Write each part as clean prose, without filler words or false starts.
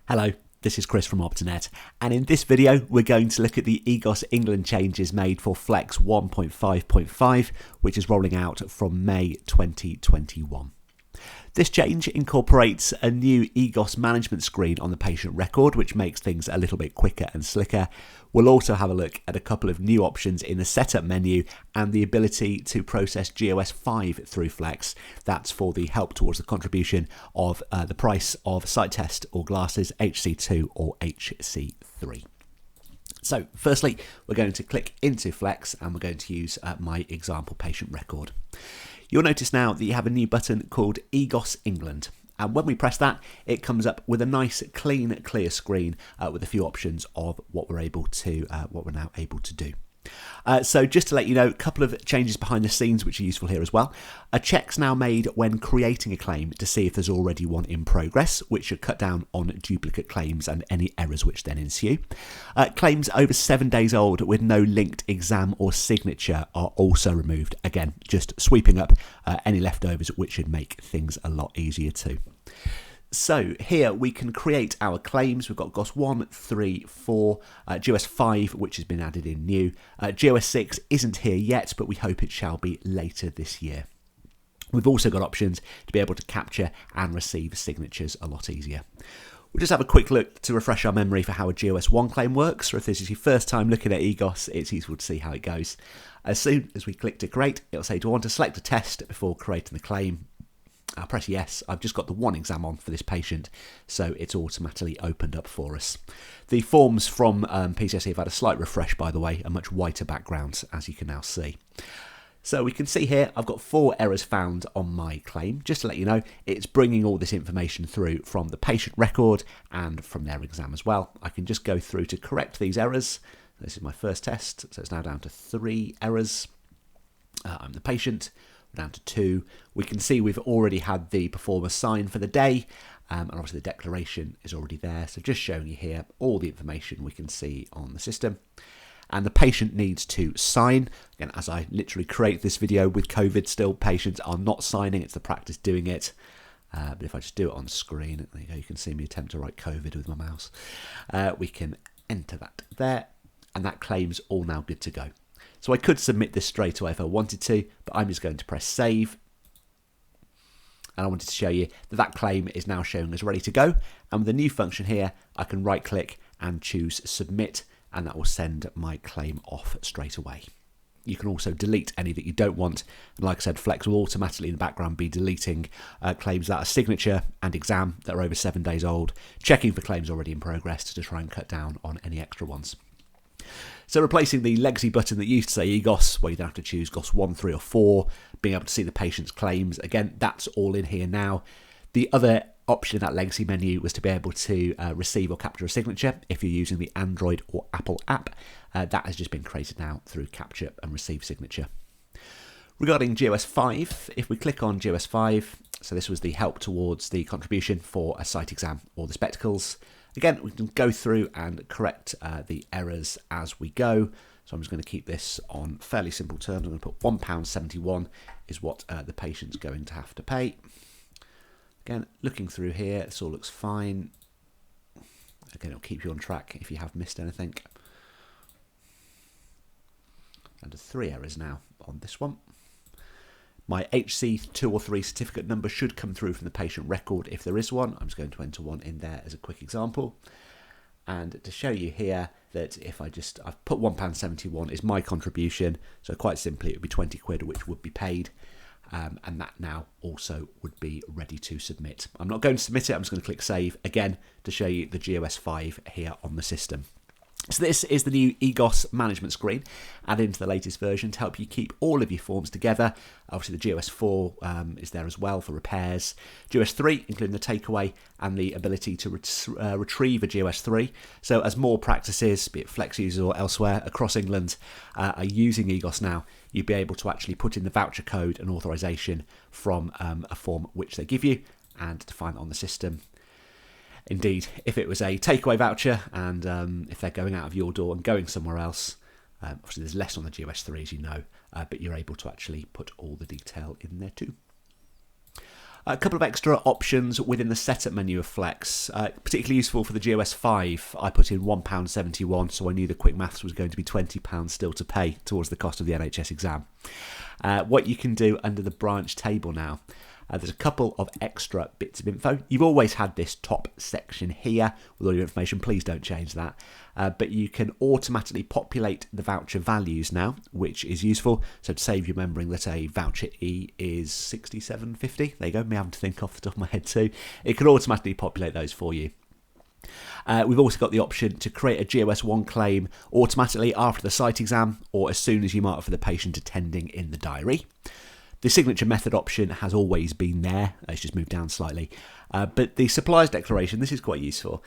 Hello, this is Chris from Optinet, and in this video we're going to look at the EGOS England changes made for Flex 1.5.5, which is rolling out from May 2021. This change incorporates a new EGOS management screen on the patient record, which makes things a little bit quicker and slicker. We'll also have a look at a couple of new options in the setup menu and the ability to process GOS 5 through Flex. That's for the help towards the contribution of the price of sight test or glasses HC2 or HC3. So firstly, we're going to click into Flex and we're going to use my example patient record. You'll notice now that you have a new button called EGOS England. And when we press that, it comes up with a nice, clean, clear screen with a few options of what we're now able to do. So just to let you know, a couple of changes behind the scenes which are useful here as well. A check's now made when creating a claim to see if there's already one in progress, which should cut down on duplicate claims and any errors which then ensue. Claims over 7 days old with no linked exam or signature are also removed. Again, just sweeping up any leftovers, which should make things a lot easier too. So here we can create our claims. We've got GOS 1, 3, 4, GOS 5, which has been added in new. GOS 6 isn't here yet, but we hope it shall be later this year. We've also got options to be able to capture and receive signatures a lot easier. We'll just have a quick look to refresh our memory for how a GOS 1 claim works, or if this is your first time looking at EGOS, it's useful to see how it goes. As soon as we click to create, it'll say, do I want to select a test before creating the claim? I'll press yes. I've just got the one exam on for this patient, so it's automatically opened up for us. The forms from PCSE have had a slight refresh, by the way, a much whiter background, as you can now see. So we can see here I've got 4 errors found on my claim. Just to let you know, it's bringing all this information through from the patient record and from their exam as well. I can just go through to correct these errors. This is my first test, so it's now down to 3 errors. I'm the patient. Down to 2. We can see we've already had the performer sign for the day, and obviously the declaration is already there. So just showing you here all the information we can see on the system. And the patient needs to sign. Again, as I literally create this video with COVID still, patients are not signing. It's the practice doing it. But if I just do it on screen, there you go, you can see me attempt to write COVID with my mouse. We can enter that there, and that claim's all now good to go. So I could submit this straight away if I wanted to, but I'm just going to press save. And I wanted to show you that that claim is now showing as ready to go. And with the new function here, I can right click and choose submit, and that will send my claim off straight away. You can also delete any that you don't want. And like I said, Flex will automatically in the background be deleting claims that are signature and exam that are over 7 days old, checking for claims already in progress to try and cut down on any extra ones. So replacing the legacy button that used to say EGOS, where you'd have to choose GOS 1, 3 or 4, being able to see the patient's claims, again, that's all in here now. The other option in that legacy menu was to be able to receive or capture a signature if you're using the Android or Apple app. That has just been created now through capture and receive signature. Regarding GOS 5, if we click on GOS 5, so this was the help towards the contribution for a sight exam or the spectacles. Again, we can go through and correct the errors as we go. So I'm just going to keep this on fairly simple terms. I'm going to put £1.71 is what the patient's going to have to pay. Again, looking through here, this all looks fine. Again, it'll keep you on track if you have missed anything. Under 3 errors now on this one. My HC2 or 3 certificate number should come through from the patient record if there is one. I'm just going to enter one in there as a quick example. And to show you here that if I've put £1.71 is my contribution. So quite simply, it would be 20 quid, which would be paid. And that now also would be ready to submit. I'm not going to submit it. I'm just going to click save again to show you the GOS 5 here on the system. So this is the new EGOS management screen added into the latest version to help you keep all of your forms together. Obviously the GOS 4 is there as well for repairs. GOS 3, including the takeaway and the ability to retrieve a GOS 3. So as more practices, be it Flex users or elsewhere across England, are using EGOS now, you'll be able to actually put in the voucher code and authorization from a form which they give you and to find it on the system. Indeed, if it was a takeaway voucher and if they're going out of your door and going somewhere else, obviously there's less on the GOS 3 as you know, but you're able to actually put all the detail in there too. A couple of extra options within the setup menu of Flex, particularly useful for the GOS 5. I put in £1.71, so I knew the quick maths was going to be £20 still to pay towards the cost of the NHS exam. What you can do under the branch table now, there's a couple of extra bits of info. You've always had this top section here with all your information. Please don't change that. But you can automatically populate the voucher values now, which is useful. So to save you remembering that a voucher E is 67.50. There you go. Me having to think off the top of my head too. It can automatically populate those for you. We've also got the option to create a GOS 1 claim automatically after the site exam or as soon as you mark for the patient attending in the diary. The signature method option has always been there, it's just moved down slightly. But the supplier's declaration, this is quite useful.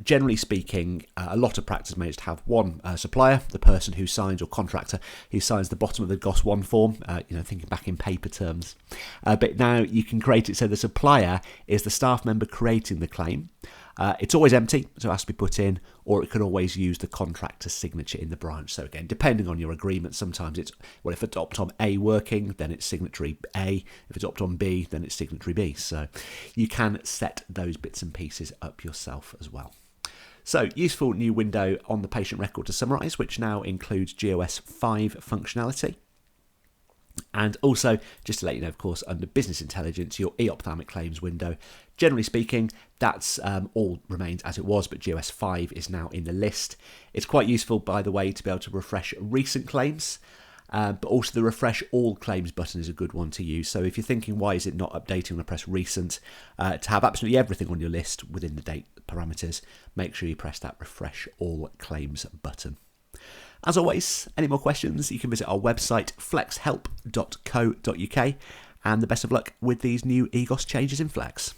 Generally speaking, a lot of practice managed to have one supplier, the person who signs, or contractor who signs the bottom of the GOS 1 form, thinking back in paper terms. But now you can create it so the supplier is the staff member creating the claim. It's always empty, so it has to be put in, or it can always use the contractor's signature in the branch. So again, depending on your agreement, sometimes it's, well, if it's Optom A working, then it's signatory A. If it's Optom B, then it's signatory B. So you can set those bits and pieces up yourself as well. So useful new window on the patient record to summarise, which now includes GOS 5 functionality. And also, just to let you know, of course, under Business Intelligence, your e-ophthalmic claims window, generally speaking, that's all remains as it was, but GOS 5 is now in the list. It's quite useful, by the way, to be able to refresh recent claims, but also the refresh all claims button is a good one to use. So if you're thinking, why is it not updating when I press recent, to have absolutely everything on your list within the date parameters, make sure you press that refresh all claims button. As always, any more questions, you can visit our website, flexhelp.co.uk, and the best of luck with these new EGOS changes in Flex.